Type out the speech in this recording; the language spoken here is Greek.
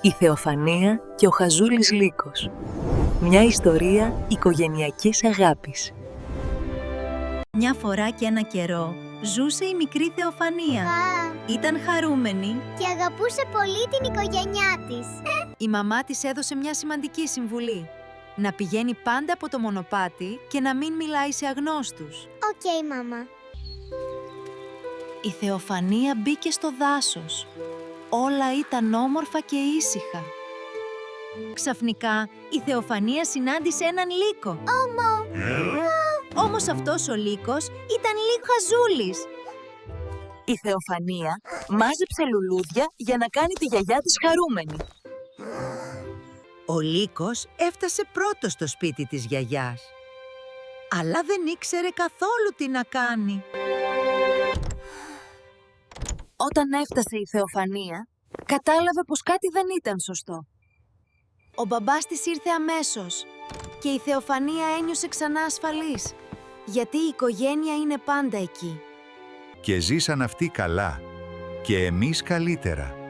Η Θεοφανία και ο Χαζούλης Λύκος. Μια ιστορία οικογενειακής αγάπης. Μια φορά και ένα καιρό ζούσε η μικρή Θεοφανία. Ήταν χαρούμενη Και αγαπούσε πολύ την οικογένειά της. Η μαμά της έδωσε μια σημαντική συμβουλή. Να πηγαίνει πάντα από το μονοπάτι και να μην μιλάει σε αγνώστους. Οκ, μάμα. Η Θεοφανία μπήκε στο δάσος. Όλα ήταν όμορφα και ήσυχα. Ξαφνικά, η Θεοφανία συνάντησε έναν λύκο. Όμως αυτός ο λύκος ήταν λίγο χαζούλης. Η Θεοφανία μάζεψε λουλούδια για να κάνει τη γιαγιά της χαρούμενη. Ο Λύκος έφτασε πρώτος στο σπίτι της γιαγιάς, αλλά δεν ήξερε καθόλου τι να κάνει. Όταν έφτασε η Θεοφανία, κατάλαβε πως κάτι δεν ήταν σωστό. Ο μπαμπάς της ήρθε αμέσως και η Θεοφανία ένιωσε ξανά ασφαλής, γιατί η οικογένεια είναι πάντα εκεί. Και ζήσαν αυτοί καλά και εμείς καλύτερα.